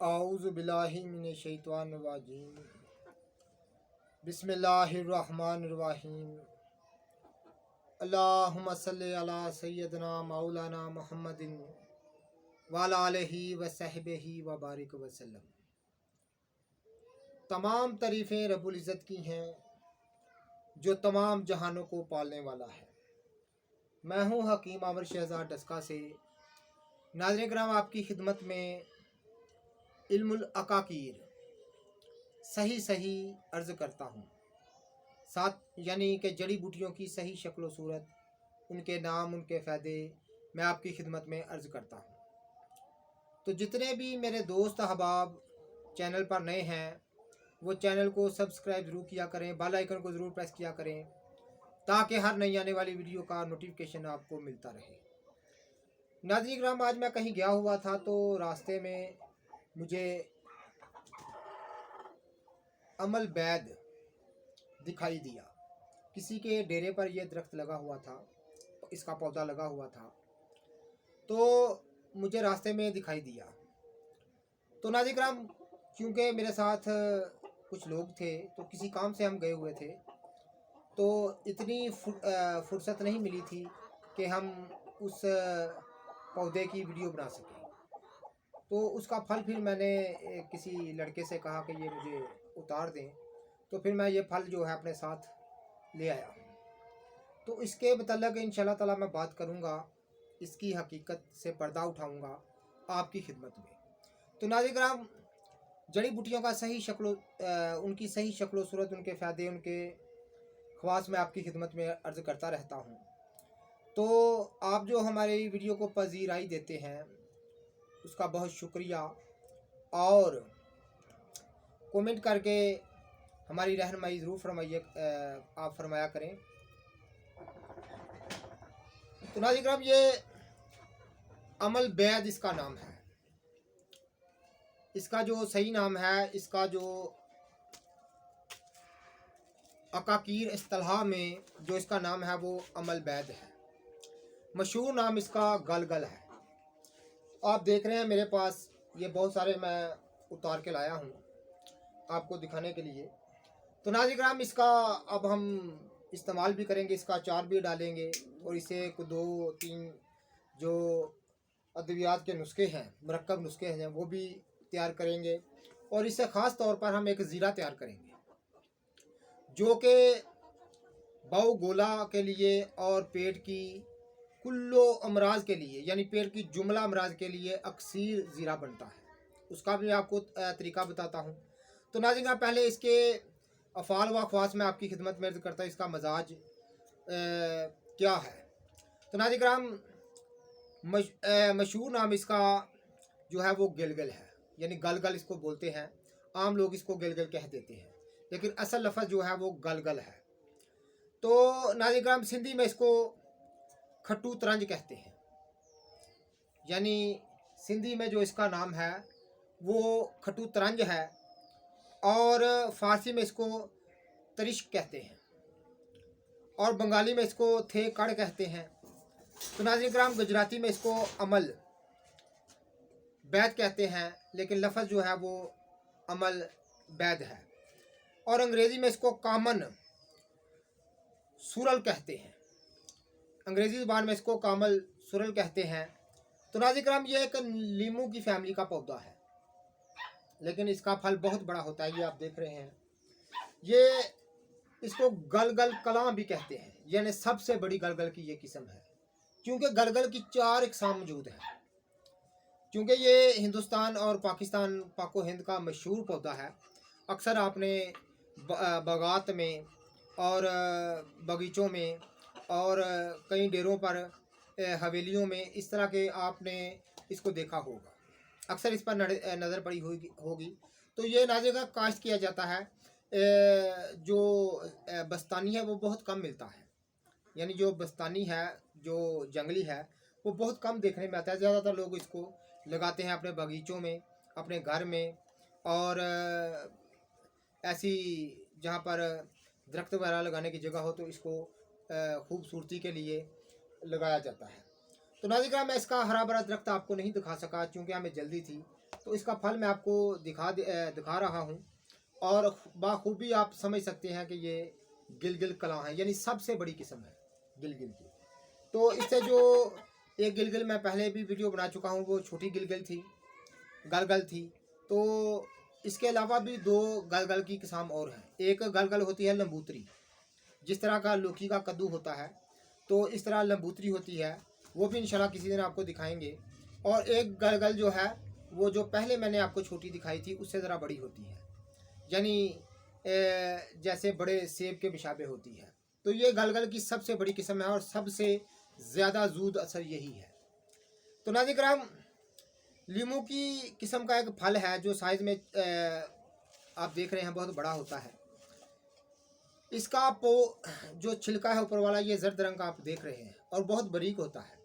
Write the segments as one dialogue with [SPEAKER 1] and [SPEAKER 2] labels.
[SPEAKER 1] आऊज़ु बिल्लाहि मिनश शैतानिर रजीम। बिस्मिल्लाहिर रहमानिर रहीम। अल्लाहुम्मा सल्लि अला सय्यदना मौलाना मुहम्मदिन व अला आलिहि व सहबिही व बारिक वसल्लम। तमाम तारीफ़ें रब्बुल इज़्ज़त की हैं जो तमाम जहानों को पालने वाला है। मैं हूँ हकीम आमिर शहज़ाद डस्का से। नाज़रीन किराम, आपकी खिदमत में इल्मुल अकाकीर सही सही अर्ज़ करता हूँ, साथ यानी कि जड़ी बूटियों की सही शक्ल व सूरत, उनके नाम, उनके फ़ायदे मैं आपकी खिदमत में अर्ज़ करता हूँ। तो जितने भी मेरे दोस्त अहबाब चैनल पर नए हैं वो चैनल को सब्सक्राइब ज़रूर किया करें, बेल आइकन को ज़रूर प्रेस किया करें ताकि हर नई आने वाली वीडियो का नोटिफिकेशन आपको मिलता रहे। नाज़रीन किराम, आज मैं कहीं गया हुआ था तो रास्ते में मुझे अमल बैद दिखाई दिया। किसी के डेरे पर यह दरख्त लगा हुआ था, इसका पौधा लगा हुआ था, तो मुझे रास्ते में दिखाई दिया। तो नाज़रीन किराम, क्योंकि मेरे साथ कुछ लोग थे तो किसी काम से हम गए हुए थे, तो इतनी फुर्सत नहीं मिली थी कि हम उस पौधे की वीडियो बना सकें। तो उसका फल फिर मैंने किसी लड़के से कहा कि ये मुझे उतार दें, तो फिर मैं ये फल जो है अपने साथ ले आया। तो इसके मतलब इंशाल्लाह ताला मैं बात करूँगा, इसकी हकीकत से पर्दा उठाऊँगा आपकी खिदमत में। तो नाज़रीन किराम, जड़ी बूटियों का सही उनकी सही शक्ल सूरत, उनके फ़ायदे, उनके ख़वास मैं आपकी खिदमत में अर्ज़ करता रहता हूँ। तो आप जो हमारी वीडियो को पज़ीराई देते हैं उसका बहुत शुक्रिया, और कमेंट करके हमारी रहनुमाई ज़रूर फरमाइए, आप फरमाया करें। तो नाज़रीन किराम, ये अमल बैद इसका नाम है। इसका जो सही नाम है, इसका जो अकाकीर इस्तिलाह में जो इसका नाम है वो अमल बैद है। मशहूर नाम इसका गलगल है। आप देख रहे हैं मेरे पास ये बहुत सारे मैं उतार के लाया हूँ आपको दिखाने के लिए। तो नाज़रीन किराम, इसका अब हम इस्तेमाल भी करेंगे, इसका अचार भी डालेंगे और इसे 2-3 जो अद्वियात के नुस्खे हैं, मुरक्कब नुस्खे हैं, वो भी तैयार करेंगे। और इससे ख़ास तौर पर हम एक ज़ीरा तैयार करेंगे जो कि बाऊ गोला के लिए और पेट की कुल्लो अमराज के लिए, यानी पेट की जुमला अमराज के लिए अक्सीर ज़ीरा बनता है। उसका भी आपको तरीका बताता हूँ। तो नाज़रीन किराम, पहले इसके अफ़ाल व ख़वास में आपकी खिदमत में अर्ज़ करता है इसका मजाज क्या है। तो नाज़रीन किराम, मशहूर नाम इसका जो है वो गिलगल है, यानी गलगल इसको बोलते हैं। आम लोग इसको गिलगल कह देते हैं, लेकिन असल लफ्ज़ जो है वो गलगल है। तो नाज़रीन किराम, सिंधी में इसको खट्टू तरंज कहते हैं, यानी सिंधी में जो इसका नाम है वो खट्टू तरंज है, और फ़ारसी में इसको तरिश्क कहते हैं, और बंगाली में इसको थे कड़ कहते हैं। तो नाज़रीन किराम, गुजराती में इसको अमल बैद कहते हैं, लेकिन लफ्ज़ जो है वो अमल बैद है। और अंग्रेज़ी में इसको कामन सुरल कहते हैं, अंग्रेज़ी ज़ुबान में इसको कामल सुरल कहते हैं। तो नाज़रीन किराम, ये एक लीमू की फैमिली का पौधा है, लेकिन इसका फल बहुत बड़ा होता है। ये आप देख रहे हैं, ये इसको गलगल कलां भी कहते हैं, यानी सबसे बड़ी गलगल की ये किस्म है, क्योंकि गलगल की 4 इकसाम मौजूद है। क्योंकि ये हिंदुस्तान और पाकिस्तान पाको हिंद का मशहूर पौधा है। अक्सर आपने बागात में और बगीचों में और कई डेरों पर, हवेलियों में इस तरह के आपने इसको देखा होगा, अक्सर इस पर नज़र पड़ी होगी। तो ये नाज़रीन का काश्त किया जाता है। जो बस्तानी है वो बहुत कम मिलता है, यानी जो बस्तानी है, जो जंगली है, वो बहुत कम देखने में आता है। ज़्यादातर लोग इसको लगाते हैं अपने बगीचों में, अपने घर में, और ऐसी जहाँ पर दरख्त वगैरह लगाने की जगह हो तो इसको खूबसूरती के लिए लगाया जाता है। तो नाज़रीन किराम, मैं इसका हरा भरा दरख्त आपको नहीं दिखा सका क्योंकि हमें जल्दी थी, तो इसका फल मैं आपको दिखा रहा हूँ और बाखूबी आप समझ सकते हैं कि ये गिलगिल कलां है, यानी सबसे बड़ी किस्म है गिलगिल की। तो इससे जो एक गिलगिल मैं पहले भी वीडियो बना चुका हूँ, वो छोटी गिलगिल थी, गलगल थी। तो इसके अलावा भी दो गलगल की किस्म और हैं। एक गलगल होती है लंबूतरी, जिस तरह का लौकी का कद्दू होता है तो इस तरह लंबूतरी होती है, वो भी इंशाल्लाह किसी दिन आपको दिखाएंगे। और एक गलगल जो है वो जो पहले मैंने आपको छोटी दिखाई थी उससे ज़रा बड़ी होती है, यानी जैसे बड़े सेब के मुशाबे होती है। तो ये गलगल की सबसे बड़ी किस्म है और सबसे ज़्यादा जूद असर यही है। तो नाज़रीन किराम, लीमू की किस्म का एक फल है जो साइज़ में आप देख रहे हैं बहुत बड़ा होता है। इसका जो छिलका है ऊपर वाला, ये जर्द रंग का आप देख रहे हैं और बहुत बारीक होता है,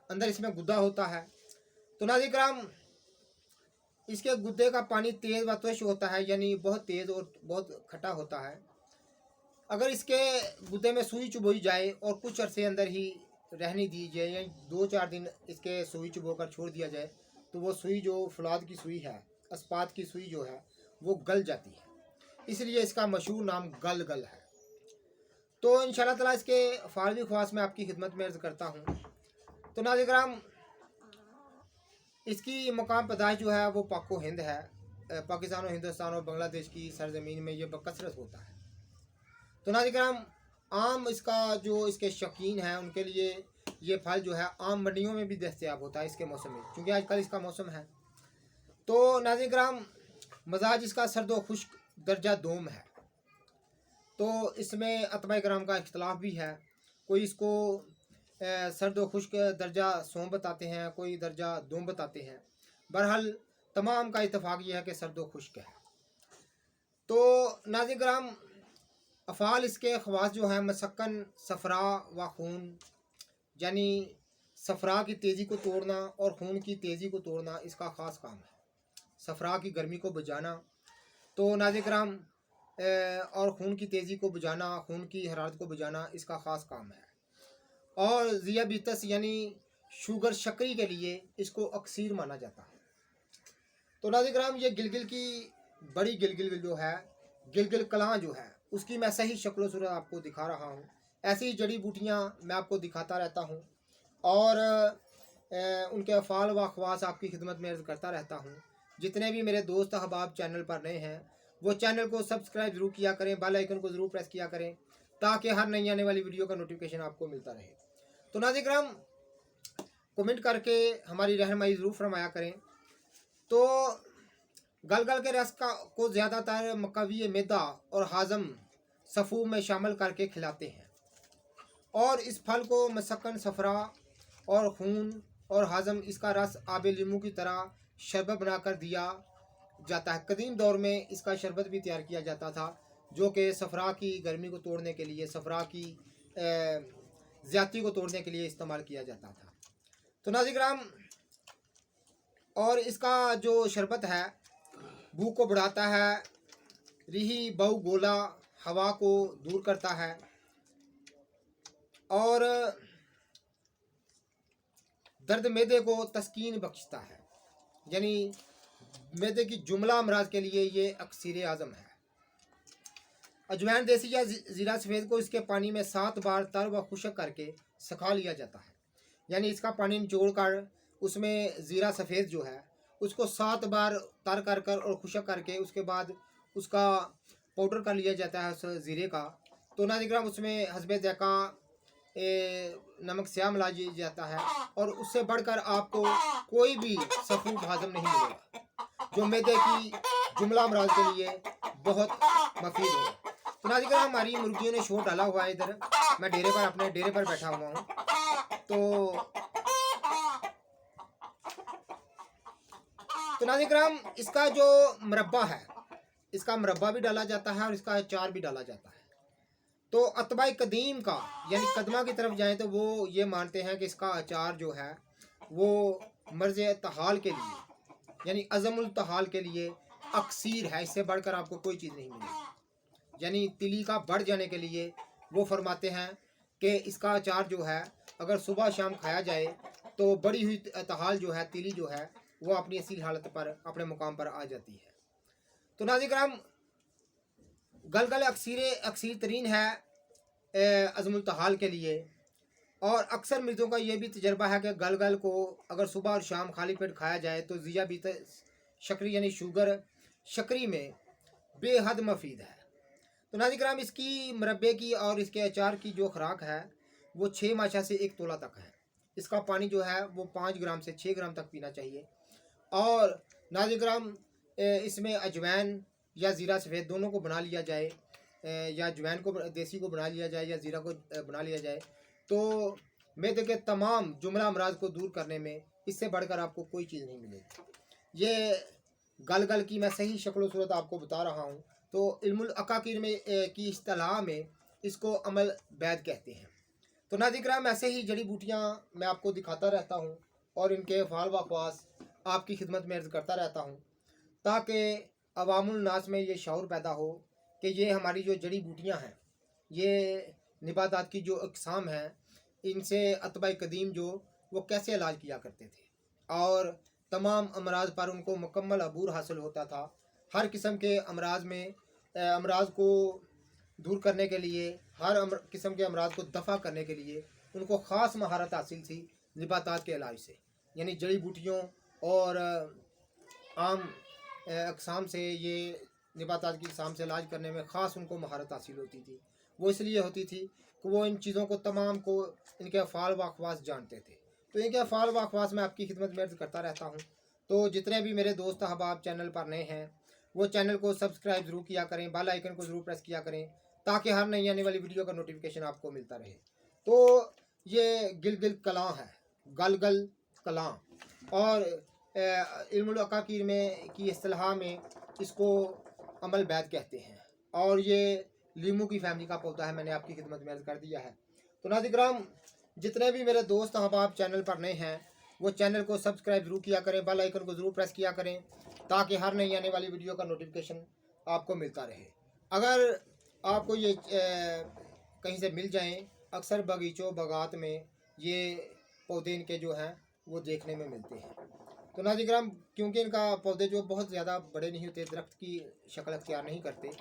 [SPEAKER 1] अंदर इसमें गुद्दा होता है। तो नाज़रीन किराम, इसके गुद्दे का पानी तेज़ व तुश होता है, यानी बहुत तेज़ और बहुत खट्टा होता है। अगर इसके गुद्दे में सुई चुबोई जाए और कुछ अरसे अंदर ही रहने दी जाए, या 2-4 दिन इसके सुई चुबो कर छोड़ दिया जाए, तो वो सुई जो फौलाद की सुई है, अस्पात की सुई जो है, वो गल जाती है। इसलिए इसका मशहूर नाम गलगल है। तो इंशाल्लाह ताला इसके फारवी ख्वास में आपकी खिदमत में अर्ज़ करता हूँ। तो नाज़रीन किराम, इसकी मकाम पैदाइश जो है वो पाको हिंद है। पाकिस्तान और हिंदुस्तान और बांग्लादेश की सरजमीन में ये बकसरत होता है। तो नाज़रीन किराम, आम इसका जो इसके शौकीन हैं उनके लिए ये फल जो है आम मंडियों में भी दस्तयाब होता है इसके मौसम में, क्योंकि आजकल इसका मौसम है। तो नाज़रीन किराम, मजाज इसका सर्द व खुश्क दर्जा दोम है। तो इसमें अतबा कराम का इख्तलाफ भी है। कोई इसको सर्द व खुश्क दर्जा सोम बताते हैं, कोई दर्जा दोम बताते हैं। बहरहाल तमाम का इत्तेफाक ये है कि सर्द व खुश्क है। तो नाज़रीन किराम, अफ़ाल इसके ख़वास जो हैं मसक्कन, सफ़रा व खून, यानी सफ़रा की तेज़ी को तोड़ना और खून की तेज़ी को तोड़ना इसका ख़ास काम है। सफ़रा की गर्मी को बुझाना, तो नाज़रीन किराम, और खून की तेज़ी को बुझाना, खून की हरारत को बुझाना इसका ख़ास काम है। और ज़ियाबितस यानी शुगर शक्री के लिए इसको अक्सीर माना जाता है। तो नाज़रीन किराम, ये गिलगिल की बड़ी गिलगिल जो है, गिलगिल कलां जो है, उसकी मैं सही शक्ल सूरत आपको दिखा रहा हूँ। ऐसी जड़ी बूटियाँ मैं आपको दिखाता रहता हूँ और उनके अफ़ाल व ख़वास आपकी खिदमत में अर्ज़ करता रहता हूँ। जितने भी मेरे दोस्त अहबाब चैनल पर नए हैं वो चैनल को सब्सक्राइब ज़रूर किया करें, बेल आइकन को ज़रूर प्रेस किया करें, ताकि हर नई आने वाली वीडियो का नोटिफिकेशन आपको मिलता रहे। तो नाज़रीन किराम, कमेंट करके हमारी रहनुमाई ज़रूर फरमाया करें। तो गलगल के रस को ज़्यादातर मकवी मैदा और हाज़म सफ़ू में शामिल करके खिलाते हैं और इस फल को मसक्कन, सफ़रा और खून और हाज़म इसका रस आब लीमू की तरह शरबत बनाकर दिया जाता है। कदीम दौर में इसका शरबत भी तैयार किया जाता था, जो कि सफ़रा की गर्मी को तोड़ने के लिए, सफ़रा की ज़्यादती को तोड़ने के लिए इस्तेमाल किया जाता था। तो नाज़रीन किराम, और इसका जो शरबत है भूख को बढ़ाता है, रिही बहु गोला हवा को दूर करता है और दर्द मैदे को तस्कीन बख्शता है, यानी मैदे की जुमला अमराज के लिए ये अक्सीर आज़म है। अजवाइन देसी या ज़ीरा सफ़ेद को इसके पानी में 7 बार तर व खुश्क करके सुखा लिया जाता है, यानी इसका पानी निचोड़ कर उसमें ज़ीरा सफ़ेद जो है उसको 7 बार तर कर कर और खुश्क करके उसके बाद उसका पाउडर कर लिया जाता है उस ज़ीरे का। तो नाज़रीन किराम, उसमें हस्बे ज़ायक़ा नमक स्याह मिला जाता है और उससे बढ़कर आपको कोई भी सफ़ूब हाज़म नहीं मिलेगा, जो मैदे की जुमला अमराज के लिए बहुत मफीद हो। तो नाज़रीन किराम, हमारी मुर्गियों ने शोर डाला हुआ है। इधर मैं डेरे पर, अपने डेरे पर बैठा हुआ हूँ। तो नाज़रीन किराम, इसका जो मुरब्बा है, इसका मुरब्बा भी डाला जाता है और इसका अचार भी डाला जाता है। तो अतबाई कदीम का, यानी कदमा की तरफ जाएं तो वो ये मानते हैं कि इसका अचार जो है वो मर्ज़ तहाल के लिए, यानी अज़मुल तहाल के लिए अक्सीर है, इससे बढ़कर आपको कोई चीज़ नहीं मिलेगी। यानी तिली का बढ़ जाने के लिए वो फरमाते हैं कि इसका अचार जो है अगर सुबह शाम खाया जाए तो बड़ी हुई तहाल जो है, तिली जो है, वो अपनी असली हालत पर अपने मुकाम पर आ जाती है। तो नाज़रीन कराम, गलगल अक्सर तरीन है अज़मुल्तहाल के लिए। और अक्सर मरीज़ों का ये भी तजर्बा है कि गलगल को अगर सुबह और शाम खाली पेट खाया जाए तो ज़ियाबीत शक्री यानी शुगर शक्री में बेहद मुफीद है। तो नाज़रीन कराम, इसकी मुरब्बे की और इसके अचार की जो खुराक है वो 6 माशा से 1 तोला तक है। इसका पानी जो है वो 5 ग्राम से 6 ग्राम तक पीना चाहिए। और नाज़रीन कराम, इसमें अजवैन या ज़ीरा सफ़ेद दोनों को बना लिया जाए, या अजवैन को देसी को बना लिया जाए या ज़ीरा को बना लिया जाए, तो मैदे के तमाम जुमला अमराज को दूर करने में इससे बढ़कर आपको कोई चीज़ नहीं मिलेगी। ये गलगल की मैं सही शक्ल सूरत आपको बता रहा हूँ। तो इल्मुल अकाकीर में की इस्तिलाह में इसको अमल बैद कहते हैं। तो नाज़रीन कराम, ऐसे ही जड़ी बूटियाँ मैं आपको दिखाता रहता हूँ और इनके फ़ाल व ख़वास आपकी खिदमत में अर्ज़ करता रहता हूँ, ताकि अवामुल नास में ये शऊर पैदा हो कि ये हमारी जो जड़ी बूटियाँ हैं, ये निबातात की जो अक़साम हैं, इनसे अतबा कदीम जो वो कैसे इलाज किया करते थे और तमाम अमराज पर उनको मुकम्मल अबूर हासिल होता था। हर किस्म के अमराज में अमराज को दूर करने के लिए, हर किस्म के अमराज को दफ़ा करने के लिए उनको ख़ास महारत हासिल थी निबातात के इलाज से, यानी जड़ी बूटियों और आम अक़साम से, ये निबातात की अक़साम से इलाज करने में ख़ास उनको महारत हासिल होती थी। वो इसलिए होती थी कि वो इन चीज़ों को तमाम को इनके फ़ाल व ख़वास जानते थे। तो इनके फ़ाल व ख़वास मैं आपकी खिदमत में अर्ज़ करता रहता हूँ। तो जितने भी मेरे दोस्त अहबाब चैनल पर नए हैं वो चैनल को सब्सक्राइब ज़रूर किया करें, बेल आइकन को ज़रूर प्रेस किया करें, ताकि हर नई आने वाली वीडियो का नोटिफिकेशन आपको मिलता रहे। तो ये गिलगिल कलां है, गलगल कलां, और इल्मुल अकाकीर में की इस्तिलाह में इसको अमल बैद कहते हैं। और ये लीमू की फैमिली का पौधा है, मैंने आपकी खिदमत में अर्ज़ कर दिया है। तो नाज़रीन कराम, जितने भी मेरे दोस्त अहबाब चैनल पर नए हैं वो चैनल को सब्सक्राइब ज़रूर किया करें, बेल आइकन को ज़रूर प्रेस किया करें, ताकि हर नई आने वाली वीडियो का नोटिफिकेशन आपको मिलता रहे। अगर आपको ये कहीं से मिल जाएं, अक्सर बगीचों बागात में ये पौधे इनके जो हैं वो देखने में मिलते हैं। तो नाज़रीन कराम, क्योंकि इनका पौधे जो बहुत ज़्यादा बड़े नहीं होते, दरख्त की शक्ल अख्तियार नहीं करते,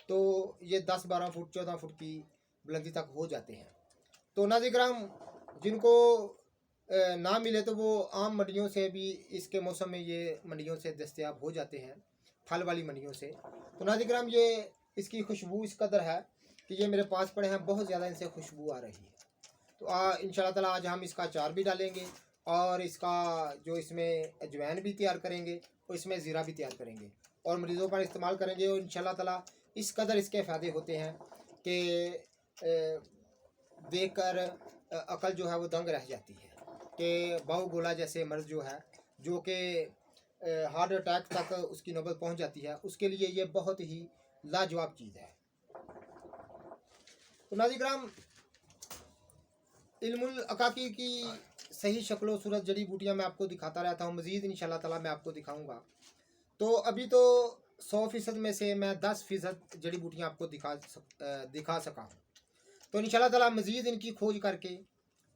[SPEAKER 1] तो ये 10-12 फुट 14 फुट की बुलंदी तक हो जाते हैं। तो नाज़रीन कराम, जिनको ना मिले तो वो आम मंडियों से भी इसके मौसम में ये मंडियों से दस्तयाब हो जाते हैं, फल वाली मंडियों से। तो नाज़रीन कराम, ये इसकी खुशबू इस कदर है कि ये मेरे पास पड़े हैं, बहुत ज़्यादा इनसे खुशबू आ रही है। तो इंशाल्लाह ताला आज हम इसका अचार भी डालेंगे और इसका जो इसमें अजवैन भी तैयार करेंगे और इसमें ज़ीरा भी तैयार करेंगे और मरीज़ों पर इस्तेमाल करेंगे। और इंशाल्लाह ताला इस कदर इसके फ़ायदे होते हैं कि देख कर अकल जो है वो दंग रह जाती है कि बाऊ गोला जैसे मर्ज़ जो है, जो कि हार्ट अटैक तक उसकी नौबत पहुंच जाती है, उसके लिए ये बहुत ही लाजवाब चीज़ है। तो नाज़रीन कराम, इल्मुल अकाकी की सही शक्ल सूरत जड़ी बूटियाँ मैं आपको दिखाता रहता हूँ, मज़ीद इंशाल्लाह ताला मैं आपको दिखाऊँगा। तो अभी तो 100% में से मैं 10% जड़ी बूटियाँ आपको दिखा सका हूँ। तो इंशाल्लाह ताला मज़ीद इनकी खोज करके,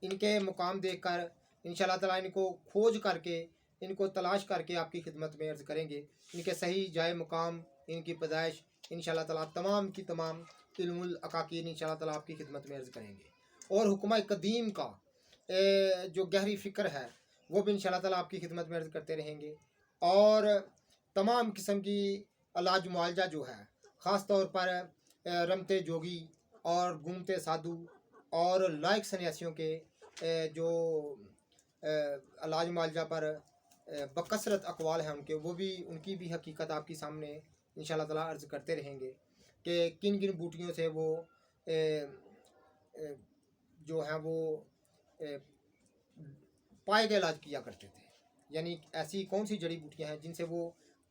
[SPEAKER 1] इनके मुकाम देख कर, इंशाल्लाह ताला इनको खोज करके, इनको तलाश करके आपकी खिदमत में अर्ज़ करेंगे। इनके सही जाए मुकाम, इनकी पैदाइश इंशाल्लाह ताला तमाम की तमाम इल्मुल अकाकीर इंशाल्लाह ताला आपकी खिदमत में अर्ज़ करेंगे। और हुक्म कदीम का जो गहरी फ़िक्र है वो भी इंशाल्लाह ताला आपकी खिदमत में अर्ज़ करते रहेंगे। और तमाम किस्म की इलाज मुआलजा जो है, ख़ास तौर पर रमते जोगी और घूमते साधु और लायक सन्यासियों के जो इलाज मुआलजा पर बकसरत अक़वाल हैं उनके, वो भी उनकी भी हकीकत आपके सामने इंशाल्लाह ताला अर्ज़ करते रहेंगे कि किन किन बूटियों से वो जो हैं वो पाए का इलाज किया करते थे, यानी ऐसी कौन सी जड़ी बूटियाँ हैं जिनसे वो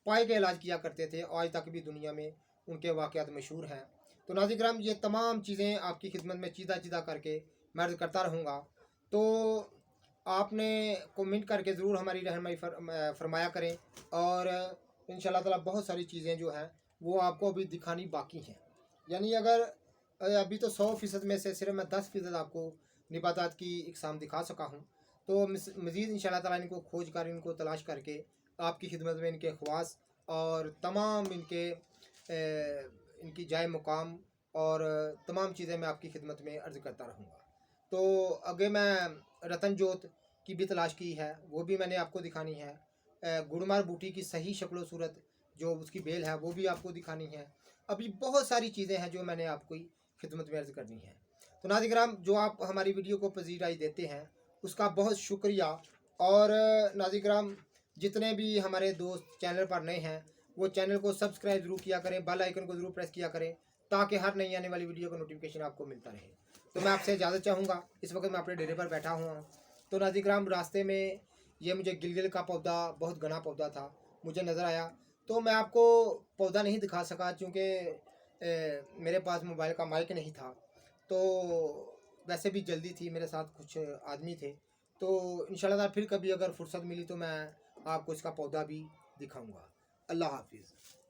[SPEAKER 1] पाए का इलाज किया करते थे, आज तक भी दुनिया में उनके वाक़यात मशहूर हैं। तो नाज़रीन कराम, ये तमाम चीज़ें आपकी खिदमत में चीदा चीदा करके मैं अर्ज़ करता रहूँगा। तो आपने कमेंट करके ज़रूर हमारी रहनुमाई फरमाया करें। और इंशाल्लाह ताला बहुत सारी चीज़ें जो हैं वो आपको अभी दिखानी बाकी हैं, यानी अगर अभी तो 100% में से सिर्फ मैं 10% आपको निबातात की इकसाम दिखा सका हूँ। तो मज़ीद इंशाल्लाह ताला इनको खोज कर, इनको तलाश करके आपकी खिदमत में इनके ख्वास और तमाम इनकी जाए मुकाम और तमाम चीज़ें मैं आपकी खिदमत में अर्ज़ करता रहूँगा। तो आगे मैं रतन जोत की भी तलाश की है, वो भी मैंने आपको दिखानी है। गुड़मार बूटी की सही शक्ल सूरत जो उसकी बेल है वो भी आपको दिखानी है। अभी बहुत सारी चीज़ें हैं जो मैंने आपको खिदमत में अर्ज़ करनी है। तो नाज़रीन, जो आप हमारी वीडियो को पजीराई देते हैं उसका बहुत शुक्रिया। और नाज़रीन, जितने भी हमारे दोस्त चैनल पर नए हैं वो चैनल को सब्सक्राइब ज़रूर किया करें, बेल आइकन को ज़रूर प्रेस किया करें ताकि हर नई आने वाली वीडियो का नोटिफिकेशन आपको मिलता रहे। तो मैं आपसे इजाज़त चाहूँगा। इस वक्त मैं अपने डेरे पर बैठा हुआ हूँ। तो नाज़रीन, रास्ते में ये मुझे गिलगिल का पौधा, बहुत घना पौधा था, मुझे नज़र आया। तो मैं आपको पौधा नहीं दिखा सका क्योंकि मेरे पास मोबाइल का माइक नहीं था। तो वैसे भी जल्दी थी, मेरे साथ कुछ आदमी थे। तो इंशाल्लाह फिर कभी अगर फुर्सत मिली तो मैं आपको इसका पौधा भी दिखाऊंगा। अल्लाह हाफिज़।